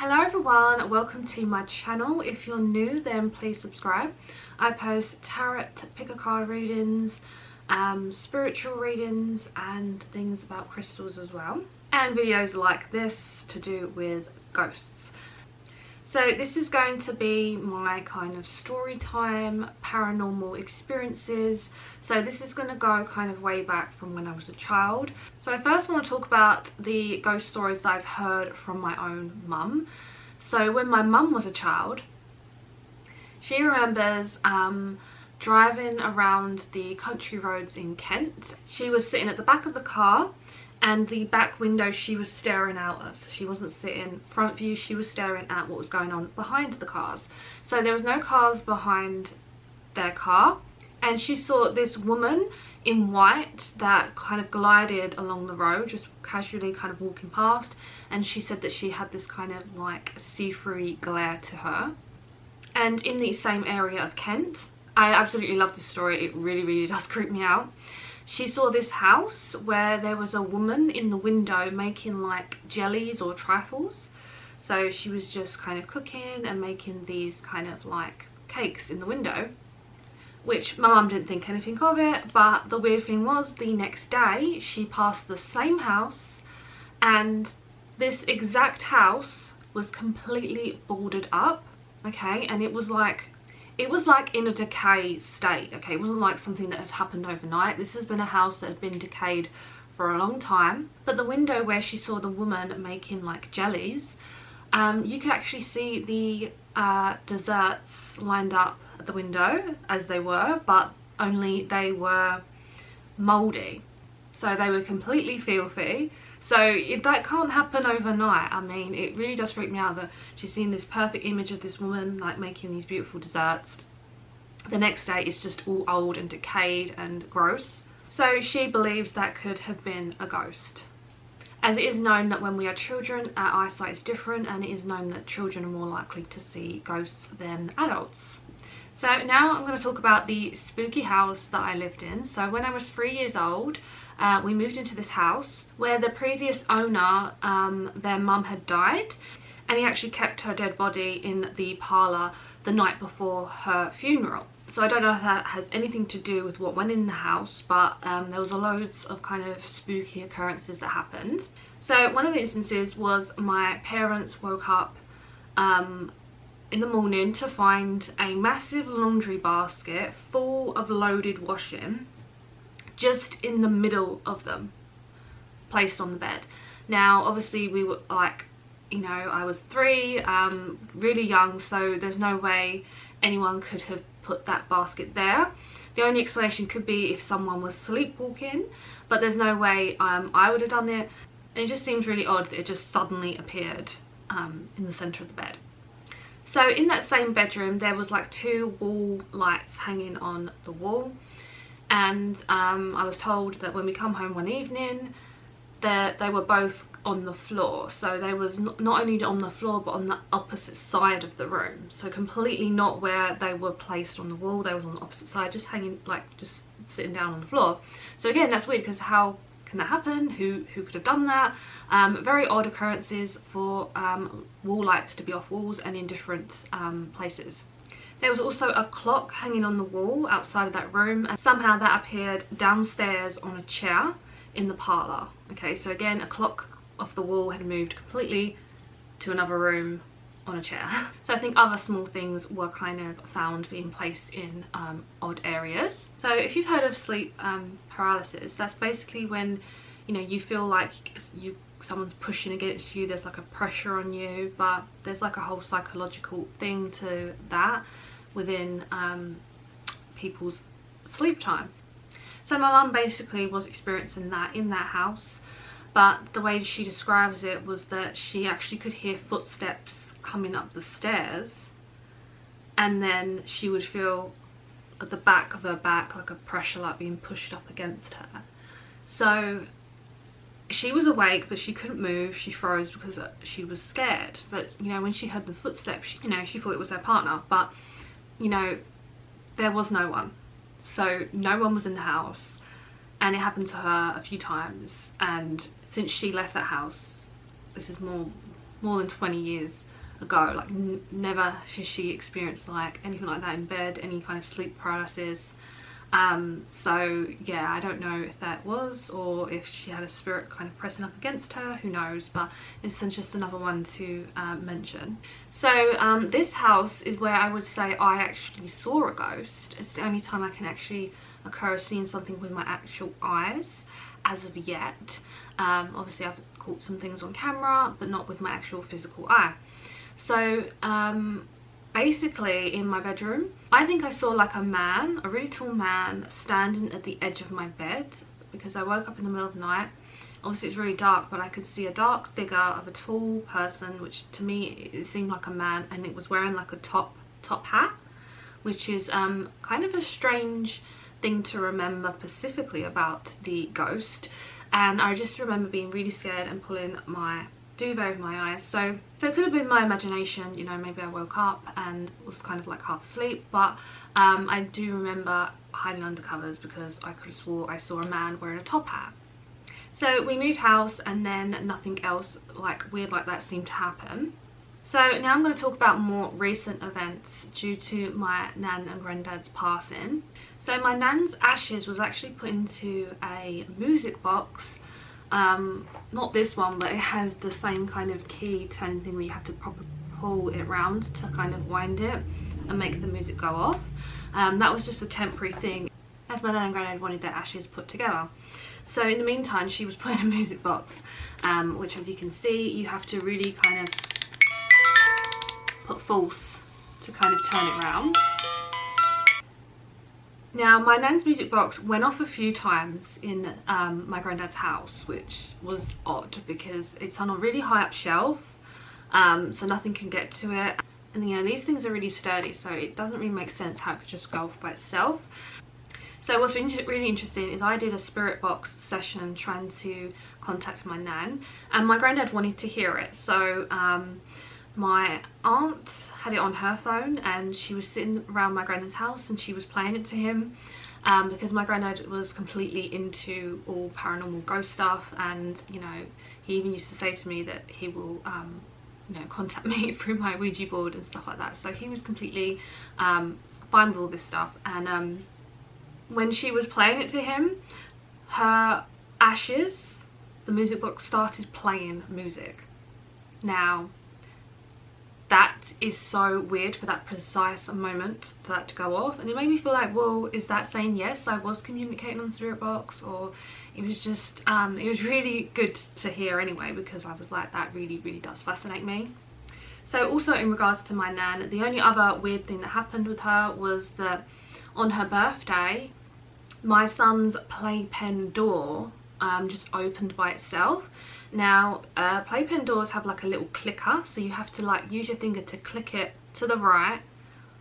Hello everyone, welcome to my channel. If you're new then please subscribe. I post tarot, pick a card readings, spiritual readings and things about crystals as well. And videos like this to do with ghosts. So this is going to be my kind of story time, paranormal experiences. So this is going to go kind of way back from when I was a child. So I first want to talk about the ghost stories that I've heard from my own mum. So when my mum was a child, she remembers driving around the country roads in Kent. She was sitting at the back of the car, and the back window she was staring out of. So she wasn't sitting front view, she was staring at what was going on behind the cars. So there was no cars behind their car, and she saw this woman in white that kind of glided along the road, just casually kind of walking past, and she said that she had this kind of like see-through glare to her. And in the same area of Kent, I absolutely love this story, it really does creep me out. She saw this house where there was a woman in the window making like jellies or trifles. So she was just kind of cooking and making these kind of like cakes in the window, which my mum didn't think anything of it. But the weird thing was, the next day she passed the same house, and this exact house was completely boarded up, okay, and it was like in a decay state, okay. It wasn't like something that had happened overnight. This has been a house that had been decayed for a long time. But the window where she saw the woman making like jellies, you could actually see the desserts lined up at the window as they were, but only they were mouldy, so they were completely filthy. So that can't happen overnight. I mean, it really does freak me out that she's seen this perfect image of this woman like making these beautiful desserts. The next day it's just all old and decayed and gross. So she believes that could have been a ghost. As it is known that when we are children, our eyesight is different, and it is known that children are more likely to see ghosts than adults. So now I'm going to talk about the spooky house that I lived in. So when I was 3 years old, we moved into this house where the previous owner, their mum had died, and he actually kept her dead body in the parlour the night before her funeral. So I don't know if that has anything to do with what went in the house, but there was loads of kind of spooky occurrences that happened. So one of the instances was my parents woke up in the morning to find a massive laundry basket full of loaded washing just in the middle of them, placed on the bed. Now obviously we were like, you know, I was 3, really young, so there's no way anyone could have put that basket there. The only explanation could be if someone was sleepwalking, but there's no way I would have done it. And it just seems really odd that it just suddenly appeared in the centre of the bed. So in that same bedroom there was like 2 wall lights hanging on the wall, and I was told that when we come home one evening that they were both on the floor. So they was not only on the floor but on the opposite side of the room, so completely not where they were placed on the wall. They was on the opposite side, just hanging, like just sitting down on the floor. So again, that's weird, because how can that happen? Who could have done that? Very odd occurrences for wall lights to be off walls and in different places. There was also a clock hanging on the wall outside of that room, and somehow that appeared downstairs on a chair in the parlour. Okay, so again, a clock off the wall had moved completely to another room on a chair. So I think other small things were kind of found being placed in odd areas. So if you've heard of sleep paralysis, that's basically when, you know, you feel like someone's pushing against you, there's like a pressure on you, but there's like a whole psychological thing to that within people's sleep time. So my mum basically was experiencing that in that house, but the way she describes it was that she actually could hear footsteps coming up the stairs, and then she would feel at the back of her back like a pressure like being pushed up against her. So she was awake but she couldn't move, she froze because she was scared. But you know, when she heard the footsteps, you know, she thought it was her partner, but you know, there was no one. So no one was in the house, and it happened to her a few times. And since she left that house, this is more than 20 years ago. Like never has she experienced like anything like that in bed, any kind of sleep paralysis. So yeah, I don't know if that was, or if she had a spirit kind of pressing up against her, who knows, but it's just another one to mention. So this house is where I would say I actually saw a ghost. It's the only time I can actually occur as seeing something with my actual eyes as of yet. Obviously I've caught some things on camera, but not with my actual physical eye. So basically in my bedroom, I think I saw like a man, a really tall man, standing at the edge of my bed, because I woke up in the middle of the night. Obviously it's really dark, but I could see a dark figure of a tall person, which to me it seemed like a man, and it was wearing like a top hat, which is kind of a strange thing to remember specifically about the ghost. And I just remember being really scared and pulling my duvet over my eyes. So it could have been my imagination, you know, maybe I woke up and was kind of like half asleep, but I do remember hiding under covers because I could have swore I saw a man wearing a top hat. So we moved house, and then nothing else like weird like that seemed to happen. So now I'm going to talk about more recent events due to my nan and granddad's passing. So my nan's ashes was actually put into a music box. Not this one, but it has the same kind of key turning thing where you have to properly pull it round to kind of wind it and make the music go off. That was just a temporary thing, as my nan and granddad wanted their ashes put together. So in the meantime, she was put in a music box, which, as you can see, you have to really kind of put force to kind of turn it round. Now my nan's music box went off a few times in my granddad's house, which was odd because it's on a really high up shelf, so nothing can get to it, and you know these things are really sturdy, so it doesn't really make sense how it could just go off by itself. So what's really interesting is I did a spirit box session trying to contact my nan, and my granddad wanted to hear it. So my aunt had it on her phone, and she was sitting around my granddad's house and she was playing it to him, because my granddad was completely into all paranormal ghost stuff, and you know he even used to say to me that he will you know contact me through my Ouija board and stuff like that. So he was completely fine with all this stuff. And when she was playing it to him, her ashes, the music box started playing music. Now that is so weird for that precise moment for that to go off, and it made me feel like, well, is that saying yes, I was communicating on the spirit box? Or it was just it was really good to hear anyway, because I was like, that really does fascinate me. So also in regards to my nan, the only other weird thing that happened with her was that on her birthday, my son's playpen door just opened by itself. Now playpen doors have like a little clicker, so you have to like use your finger to click it to the right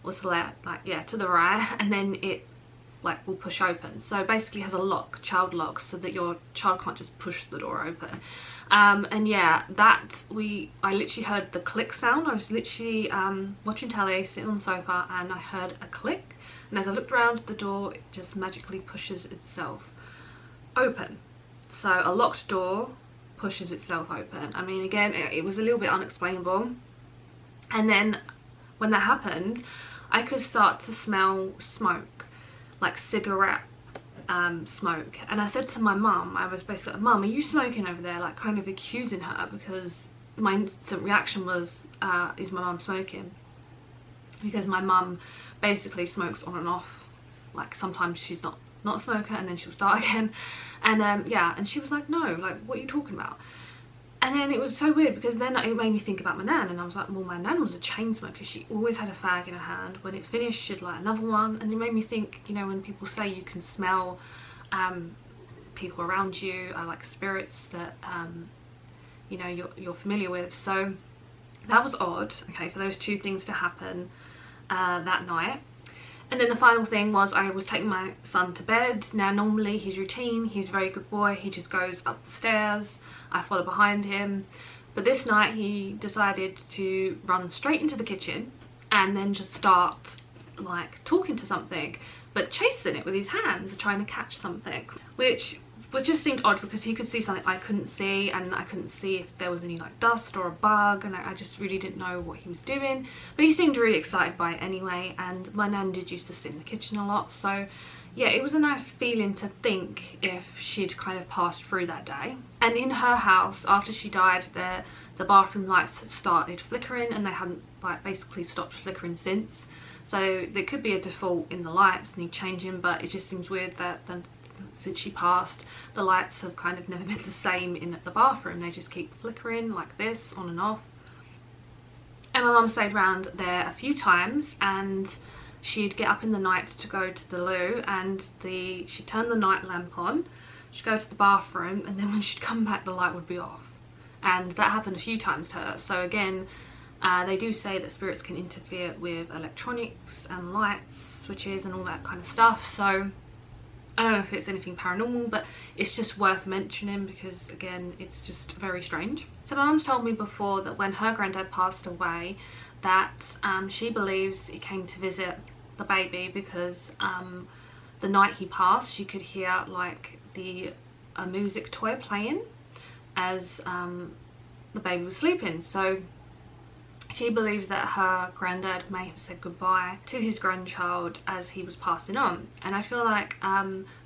or to the left, like yeah, to the right, and then it like will push open. So basically it has a lock, child lock, so that your child can't just push the door open. And yeah, I literally heard the click sound. I was literally watching telly, sitting on the sofa, and I heard a click, and as I looked around, the door, it just magically pushes itself open. So a locked door pushes itself open. I mean, again, it was a little bit unexplainable. And then when that happened, I could start to smell smoke, like cigarette smoke. And I said to my mum, I was basically like, Mum, are you smoking over there? Like kind of accusing her, because my instant reaction was, is my mum smoking? Because my mum basically smokes on and off. Like sometimes she's not a smoker and then she'll start again. And yeah, and she was like, no, like what are you talking about? And then it was so weird, because then it made me think about my nan, and I was like, well, my nan was a chain smoker. She always had a fag in her hand. When it finished, she'd light another one. And it made me think, you know, when people say you can smell people around you, like spirits that you know you're familiar with. So that was odd, okay, for those two things to happen that night. And then the final thing was, I was taking my son to bed. Now normally his routine, he's a very good boy, he just goes up the stairs, I follow behind him. But this night he decided to run straight into the kitchen and then just start like talking to something, but chasing it with his hands, trying to catch something, which which just seemed odd because he could see something I couldn't see, and I couldn't see if there was any like dust or a bug, and I just really didn't know what he was doing. But he seemed really excited by it anyway, and my nan did used to sit in the kitchen a lot, so yeah, it was a nice feeling to think if she'd kind of passed through that day. And in her house, after she died, the bathroom lights had started flickering, and they hadn't like basically stopped flickering since. So there could be a default in the lights need changing, but it just seems weird that since she passed, the lights have kind of never been the same in the bathroom. They just keep flickering like this, on and off. And my mum stayed around there a few times, and she'd get up in the night to go to the loo, and she'd turn the night lamp on, she'd go to the bathroom, and then when she'd come back the light would be off. And that happened a few times to her. So again, they do say that spirits can interfere with electronics and lights, switches and all that kind of stuff. So I don't know if it's anything paranormal, but it's just worth mentioning because again, it's just very strange. So my mum's told me before that when her granddad passed away, that she believes he came to visit the baby because the night he passed, she could hear like a music toy playing as the baby was sleeping. So she believes that her granddad may have said goodbye to his grandchild as he was passing on. And I feel like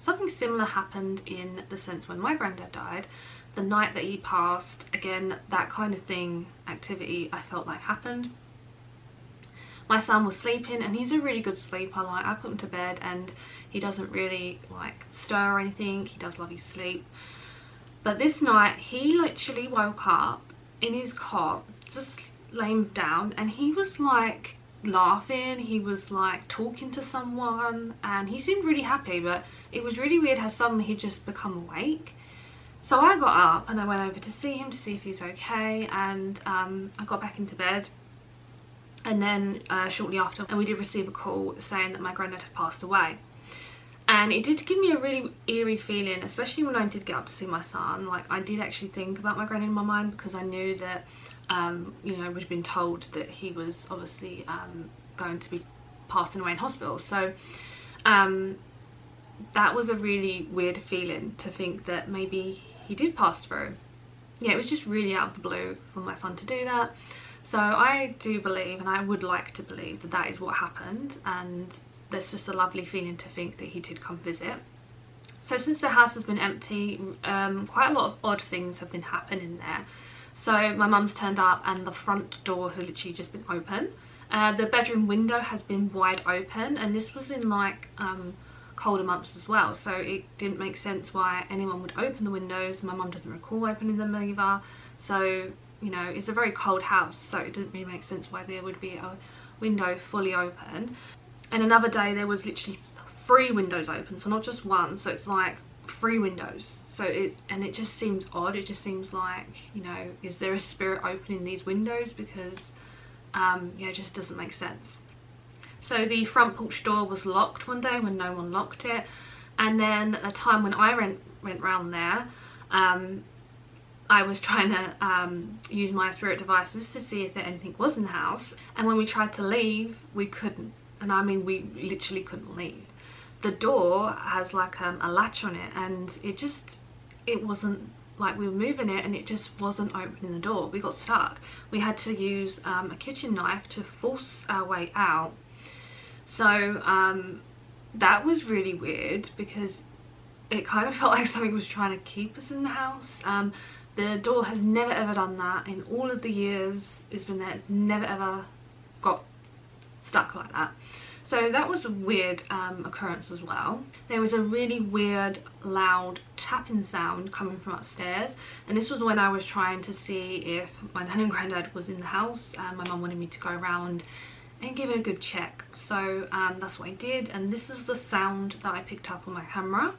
something similar happened in the sense when my granddad died. The night that he passed, again, that kind of thing, activity, I felt like happened. My son was sleeping, and he's a really good sleeper. Like, I put him to bed and he doesn't really like stir or anything. He does love his sleep. But this night he literally woke up in his cot, just laying down, and he was like laughing, he was like talking to someone, and he seemed really happy. But it was really weird how suddenly he'd just become awake. So I got up and I went over to see him to see if he's okay, and I got back into bed. And then shortly after, and we did receive a call saying that my granddad had passed away. And it did give me a really eerie feeling, especially when I did get up to see my son. Like, I did actually think about my granddad in my mind, because I knew that, you know, we'd been told that he was obviously going to be passing away in hospital. So that was a really weird feeling, to think that maybe he did pass through. Yeah, it was just really out of the blue for my son to do that. So I do believe, and I would like to believe, that that is what happened, and there's just a lovely feeling to think that he did come visit. So since the house has been empty, quite a lot of odd things have been happening there. So my mum's turned up and the front door has literally just been open. The bedroom window has been wide open, and this was in like colder months as well, so it didn't make sense why anyone would open the windows. My mum doesn't recall opening them either. So, you know, it's a very cold house, so it didn't really make sense why there would be a window fully open. And another day there was literally 3 windows open, so not just one, so it's like 3 windows. So it just seems odd. It just seems like, you know, is there a spirit opening these windows? Because yeah, it just doesn't make sense. So the front porch door was locked one day when no one locked it, and then a time when I went round there, I was trying to use my spirit devices to see if there anything was in the house, and when we tried to leave, we couldn't. And I mean, we literally couldn't leave. The door has like a latch on it, and it wasn't, like, we were moving it and it just wasn't opening the door. We got stuck. We had to use a kitchen knife to force our way out. So that was really weird, because it kind of felt like something was trying to keep us in the house. The door has never ever done that. In all of the years it's been there, it's never ever got stuck like that. So that was a weird occurrence as well. There was a really weird loud tapping sound coming from upstairs, and this was when I was trying to see if my nan and granddad was in the house. My mum wanted me to go around and give it a good check, so that's what I did, and this is the sound that I picked up on my camera.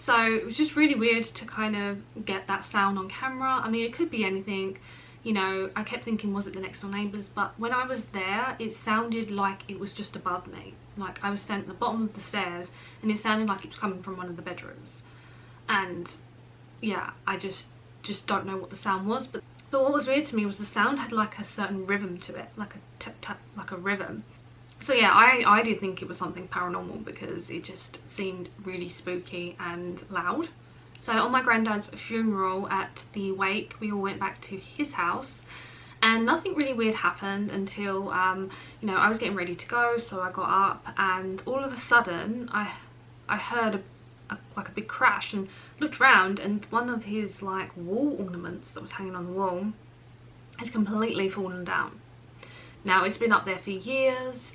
So it was just really weird to kind of get that sound on camera. I mean, it could be anything, you know. I kept thinking, was it the next door neighbours? But when I was there, it sounded like it was just above me. Like I was standing at the bottom of the stairs and it sounded like it was coming from one of the bedrooms. And yeah, I just don't know what the sound was. But what was weird to me was the sound had like a certain rhythm to it, like a tap tap, like a rhythm. So yeah, I did think it was something paranormal because it just seemed really spooky and loud. So on my granddad's funeral, at the wake, we all went back to his house and nothing really weird happened until you know, I was getting ready to go. So I got up and all of a sudden I heard like a big crash and looked around, and one of his like wall ornaments that was hanging on the wall had completely fallen down. Now it's been up there for years.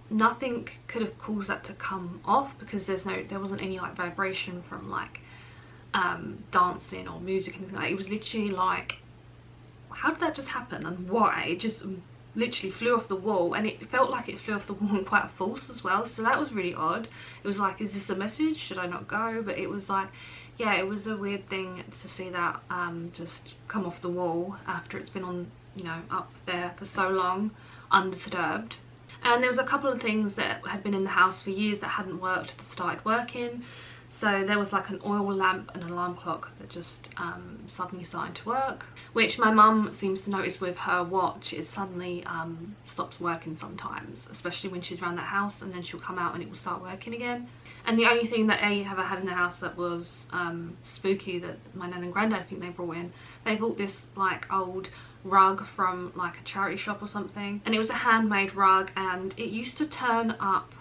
Nothing could have caused that to come off because there wasn't any like vibration from like dancing or music or anything like that. It was literally like, how did that just happen and why? It just literally flew off the wall, and it felt like it flew off the wall in quite a force as well. So that was really odd. It was like, is this a message? Should I not go? But it was like, yeah, it was a weird thing to see that just come off the wall after it's been on, you know, up there for so long undisturbed. And there was a couple of things that had been in the house for years that hadn't worked that started working. So there was like an oil lamp and an alarm clock that just suddenly started to work, which my mum seems to notice with her watch. It suddenly stops working sometimes, especially when she's around that house, and then she'll come out and it will start working again. And the only thing that I ever had in the house that was spooky that my nan and granddad, I think they brought this like old rug from like a charity shop or something, and it was a handmade rug, and it used to turn up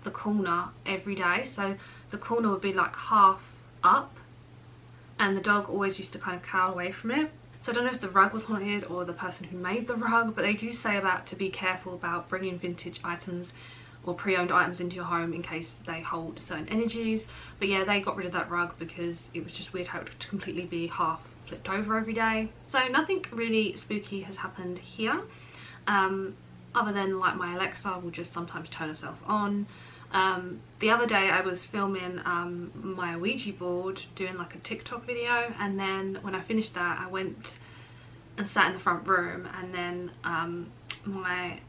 the corner every day. So the corner would be like half up and the dog always used to kind of cower away from it. So I don't know if the rug was haunted or the person who made the rug, but they do say to be careful about bringing vintage items or pre-owned items into your home in case they hold certain energies. But yeah, they got rid of that rug because it was just weird how it would completely be half flipped over every day. So nothing really spooky has happened here, other than like my Alexa will just sometimes turn herself on. The other day I was filming my Ouija board, doing like a TikTok video, and then when I finished that I went and sat in the front room, and then my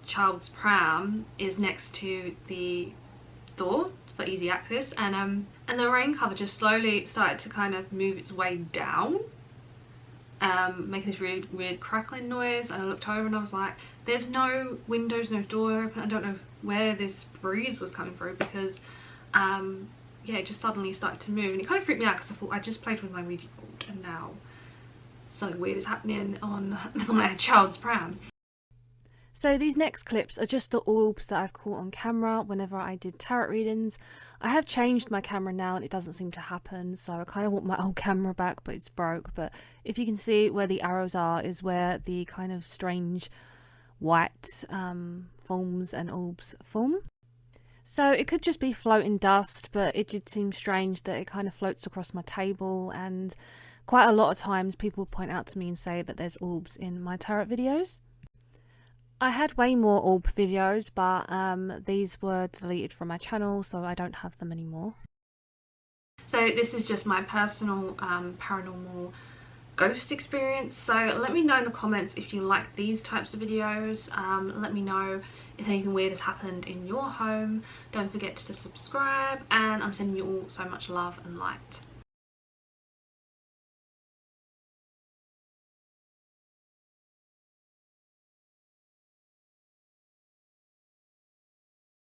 child's pram is next to the door for easy access, and the rain cover just slowly started to kind of move its way down, making this really weird crackling noise. And I looked over and I was like, there's no windows, no door open. I don't know where this breeze was coming through because yeah, it just suddenly started to move, and it kind of freaked me out because I thought I just played with my Ouija board and now something weird is happening on my child's pram. So these next clips are just the orbs that I've caught on camera whenever I did tarot readings. I have changed my camera now and it doesn't seem to happen, so I kind of want my old camera back, but it's broke. But if you can see where the arrows are is where the kind of strange white forms and orbs form. So it could just be floating dust, but it did seem strange that it kind of floats across my table, and quite a lot of times people point out to me and say that there's orbs in my tarot videos. I had way more orb videos, but these were deleted from my channel, so I don't have them anymore. So this is just my personal paranormal ghost experience. So let me know in the comments if you like these types of videos. Let me know if anything weird has happened in your home. Don't forget to subscribe, and I'm sending you all so much love and light.